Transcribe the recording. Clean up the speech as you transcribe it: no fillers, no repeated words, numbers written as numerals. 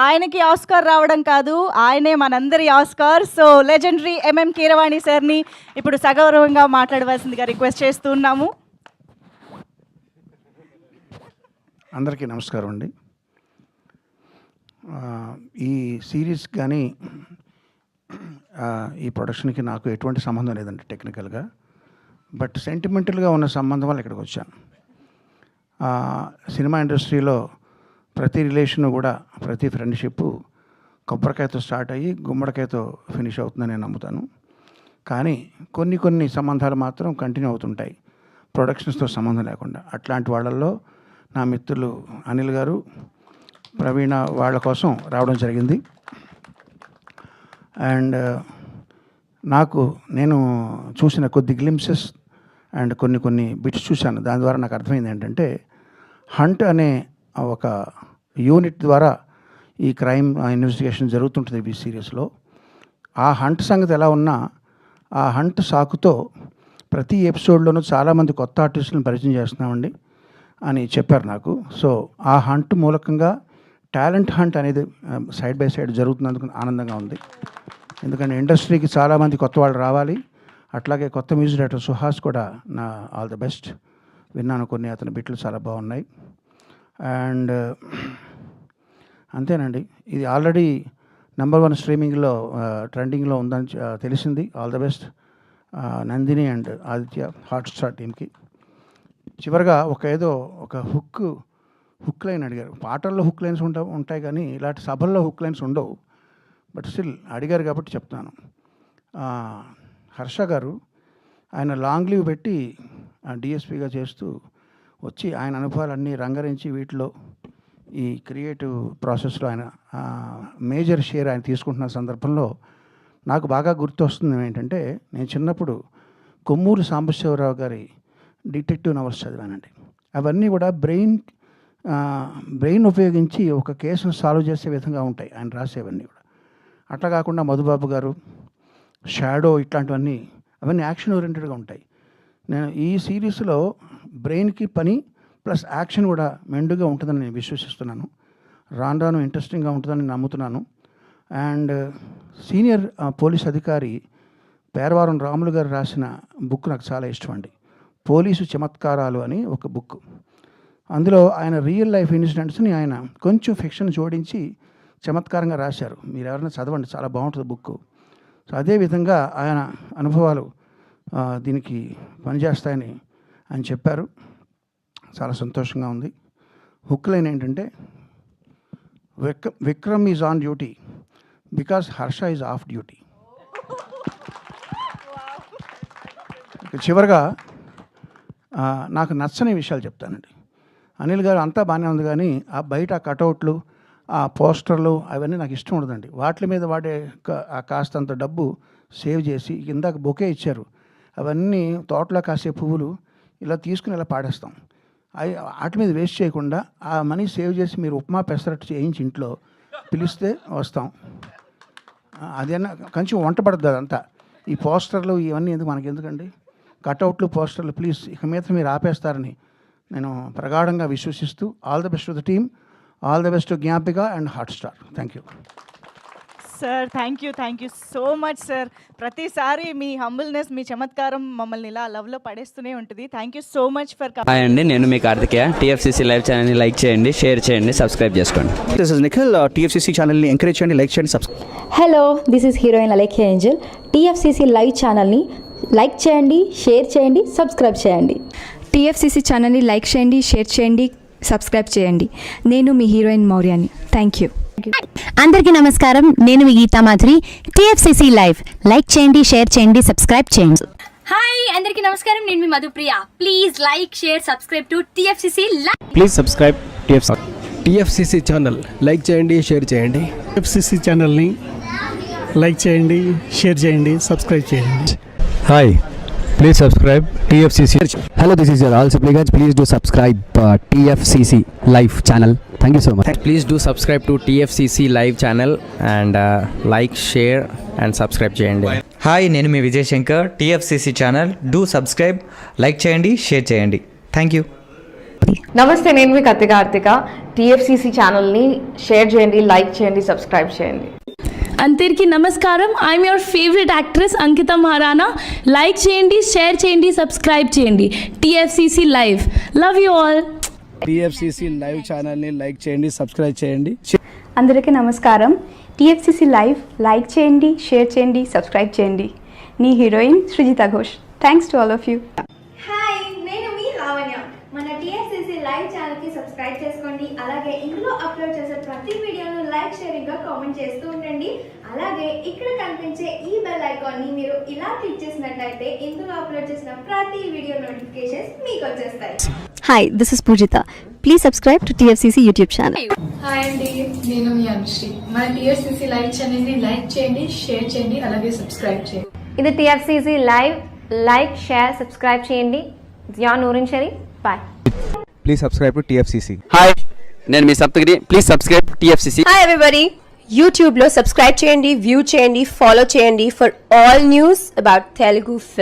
ఆయనకి ఆస్కార్ రావడం కాదు, ఆయనే మనందరి Oscar. So legendary MM Keeravani సార్ని ఇప్పుడు సగౌరవంగా మాట్లాడవలసిందిగా రిక్వెస్ట్ చేస్తున్నాము. అందరికీ నమస్కారం అండి. ఈ సిరీస్ కానీ ఈ ప్రొడక్షన్కి నాకు ఎటువంటి సంబంధం లేదండి టెక్నికల్గా. బట్ సెంటిమెంటల్గా ఉన్న సంబంధం వల్ల ఇక్కడికి వచ్చాను. సినిమా ఇండస్ట్రీలో ప్రతి రిలేషను కూడా, ప్రతి ఫ్రెండ్షిప్ కొబ్బరికాయతో స్టార్ట్ అయ్యి గుమ్మడికాయతో ఫినిష్ అవుతుందని నేను నమ్ముతాను. కానీ కొన్ని సంబంధాలు మాత్రం కంటిన్యూ అవుతుంటాయి ప్రొడక్షన్స్తో సంబంధం లేకుండా. అట్లాంటి వాళ్ళల్లో నా మిత్రులు అనిల్ గారు, ప్రవీణ వాళ్ళ కోసం రావడం జరిగింది. అండ్ నేను చూసిన కొద్ది గ్లింప్సెస్ అండ్ కొన్ని బిట్స్ చూశాను. దాని ద్వారా నాకు అర్థమైంది ఏంటంటే, హంట్ అనే ఒక యూనిట్ ద్వారా ఈ క్రైమ్ ఇన్వెస్టిగేషన్ జరుగుతుంటుంది ఈ సిరీస్లో. ఆ హంట్ సంగతి ఎలా ఉన్నా, ఆ హంట్ సాకుతో ప్రతి ఎపిసోడ్లోనూ చాలామంది కొత్త ఆర్టిస్టులను పరిచయం చేస్తున్నామండి అని చెప్పారు నాకు. సో ఆ హంట్ మూలకంగా టాలెంట్ హంట్ అనేది సైడ్ బై సైడ్ జరుగుతున్నందుకు ఆనందంగా ఉంది. ఎందుకంటే ఇండస్ట్రీకి చాలామంది కొత్త వాళ్ళు రావాలి. అట్లాగే కొత్త మ్యూజిక్ డైరెక్టర్ సుహాస్ కూడా నా ఆల్ ద బెస్ట్. విన్నాను కొన్ని అతని బిట్లు చాలా బాగున్నాయి. అండ్ అంతేనండి, ఇది ఆల్రెడీ #1 స్ట్రీమింగ్లో ట్రెండింగ్లో ఉందని తెలిసింది. All the best Nandini and Aditya Hotstar టీమ్కి. చివరిగా ఒక హుక్ లైన్ అడిగారు. పాటల్లో హుక్ లైన్స్ ఉంటాయి కానీ ఇలాంటి సభల్లో హుక్ లైన్స్ ఉండవు. బట్ స్టిల్ అడిగారు కాబట్టి చెప్తాను. హర్ష గారు ఆయన లాంగ్ లీవ్ పెట్టి డిఎస్పీగా చేస్తూ వచ్చి ఆయన అనుభవాలన్నీ రంగరించి వీటిలో ఈ క్రియేటివ్ ప్రాసెస్లో ఆయన మేజర్ షేర్ ఆయన తీసుకుంటున్న సందర్భంలో నాకు బాగా గుర్తొస్తుంది ఏంటంటే, నేను చిన్నప్పుడు కొమ్మూరు సాంబశివరావు గారి డిటెక్టివ్ నవల్స్ చదివానండి. అవన్నీ కూడా బ్రెయిన్ ఉపయోగించి ఒక కేసును సాల్వ్ చేసే విధంగా ఉంటాయి ఆయన రాసేవన్నీ కూడా. అట్లా కాకుండా మధుబాబు గారు, షాడో ఇట్లాంటివన్నీ అవన్నీ యాక్షన్ ఓరియంటెడ్గా ఉంటాయి. నేను ఈ సిరీస్లో బ్రెయిన్కి పని ప్లస్ యాక్షన్ కూడా మెండుగా ఉంటుందని నేను విశ్వసిస్తున్నాను. రాను ఇంట్రెస్టింగ్గా ఉంటుందని నమ్ముతున్నాను. అండ్ సీనియర్ పోలీస్ అధికారి పేరవారం రాములు గారు రాసిన బుక్ నాకు చాలా ఇష్టం అండి. పోలీసు చమత్కారాలు అని ఒక బుక్. అందులో ఆయన రియల్ లైఫ్ ఇన్సిడెంట్స్ని ఆయన కొంచెం ఫిక్షన్ జోడించి చమత్కారంగా రాశారు. మీరు ఎవరైనా చదవండి, చాలా బాగుంటుంది బుక్. సో అదేవిధంగా ఆయన అనుభవాలు దీనికి పనిచేస్తాయని ఆయన చెప్పారు. చాలా సంతోషంగా ఉంది. హుక్ లైన్ ఏంటంటే, Vikram is on duty because Harsha is of duty. చివరిగా నాకు నచ్చని విషయాలు చెప్తానండి. అనిల్ గారు అంతా బాగానే ఉంది కానీ ఆ బయట కటౌట్లు, ఆ పోస్టర్లు అవన్నీ నాకు ఇష్టం ఉండదండి. వాటి మీద వాడే కాస్తంత డబ్బు సేవ్ చేసి, ఇందాక బొకే ఇచ్చారు, అవన్నీ తోటలో కాసే పువ్వులు ఇలా తీసుకుని ఇలా పాడేస్తాం. వాటి మీద వేస్ట్ చేయకుండా ఆ మనీ సేవ్ చేసి మీరు ఉప్మా పెసరట్టు చేయించి ఇంట్లో పిలిస్తే వస్తాం. అదేనా కొంచెం వంట పడుతుంది అదంతా. ఈ పోస్టర్లు ఇవన్నీ మనకి ఎందుకండి, కటౌట్లు పోస్టర్లు ప్లీజ్ ఇక మీద మీరు ఆపేస్తారని నేను ప్రగాఢంగా విశ్వసిస్తూ all the best to the team, all the best to Gnapika and Hotstar. Thank you sir. Thank you so much sir. ప్రతిసారి మీ హంబుల్నెస్, మీ చమత్కారం మమ్మల్ని ఇలా లవ్లో పడేస్తూనే ఉంటుంది. Thank you so much for coming. Hi అండి, నేను మీ కార్తికేయ. టీఎఫ్సీసీ లైవ్ ఛానల్ని లైక్ చేయండి, షేర్ చేయండి, సబ్స్క్రైబ్ చేసుకోండి. This is Nikhil. టీఎఫ్సీసీ ఛానల్ని ఎంకరేజ్ చేయండి, లైక్ చేయండి, subscribe. Hello, this is heroine Alekhya Angel. TFCC live ఛానల్ని లైక్ చేయండి, షేర్ చేయండి, సబ్స్క్రైబ్ చేయండి. టీఎఫ్సీసీ ఛానల్ని లైక్ చేయండి, షేర్ చేయండి, సబ్స్క్రైబ్ చేయండి. నేను మీ హీరోయిన్ మౌర్యాని. Thank you. అందరికీ నమస్కారం, నేను మీ Gita Madhuri. TFCC live like చేయండి, షేర్ చేయండి, సబ్స్క్రైబ్ చేయండి. హాయ్ అందరికీ నమస్కారం, నేను మీ Madhupriya. Please like, share, subscribe to TFCC live. Please subscribe TFCC channel. Like చేయండి, షేర్ చేయండి. టీఎఫ్సీసీ ఛానల్ని లైక్ చేయండి, షేర్ చేయండి, సబ్స్క్రైబ్ చేయండి. Hi, please subscribe TFCC. Hello, this is your all supplicants. Please do subscribe TFCC live channel. Thank you so much. Please do subscribe to TFCC live channel and like, share and subscribe చేయండి. Hi, నేను మీ Vijay Shankar. TFCC channel do subscribe, like చేయండి, share చేయండి. Thank you. నమస్తే, నేను మీ Kathi Karthika. TFCC ఛానల్ని share చేయండి, లైక్ చేయండి, సబ్స్క్రైబ్ చేయండి. అందరికీ నమస్కారం. I'm your favourite actress Ankita Maharana. Like చేయండి, షేర్ చేయండి, సబ్స్క్రైబ్ చేయండి. TFCC live. Love you all. TFCC live ఛానల్ని లైక్ చేయండి, సబ్స్క్రైబ్ చేయండి. అందరికీ నమస్కారం. టీఎఫ్సీసీ లైవ్ లైక్ చేయండి, షేర్ చేయండి, సబ్స్క్రైబ్ చేయండి. నీ heroine Srujitha Ghosh. Thanks to all of you. Hi, నేను మీ లావణ్య. మన టీఎఫ్సీసీ లైవ్ ఛానల్కి సబ్స్క్రైబ్ చేసుకోండి. అలాగే ఇందులో అప్లోడ్ చేసే ప్రతి వీడియోను లైక్, షేరింగ్గా కామెంట్ చేస్తూ ఉండండి. అలాగే ఇక్కడ కనిపించే ఈ బెల్ ఐకాన్ని మీరు ఇలా క్లిక్ చేసినట్లయితే ఇందులో అప్లోడ్ చేసిన ప్రతి వీడియో నోటిఫికేషన్స్ మీకు వచ్చేస్తాయి. Hi, this is Poojitha. Please subscribe to TFCC YouTube channel. Hi అండి, నేను మీ అనుశ్రీ. మన టీఎఫ్సీసీ లైవ్ ఛానల్ని లైక్ చేయండి, షేర్ చేయండి, అలాగే సబ్స్క్రైబ్ చేయండి. ఇది TFCC live. Like, share, subscribe చేయండి. Zia Noorin Sharif. Bye. Please subscribe to TFCC. హాయ్, నేను మీ Saptagiri. Please subscribe TFCC. Hi everybody. యూట్యూబ్లో సబ్స్క్రైబ్ చేయండి, వ్యూ చేయండి, ఫాలో చేయండి for all news about Telugu film.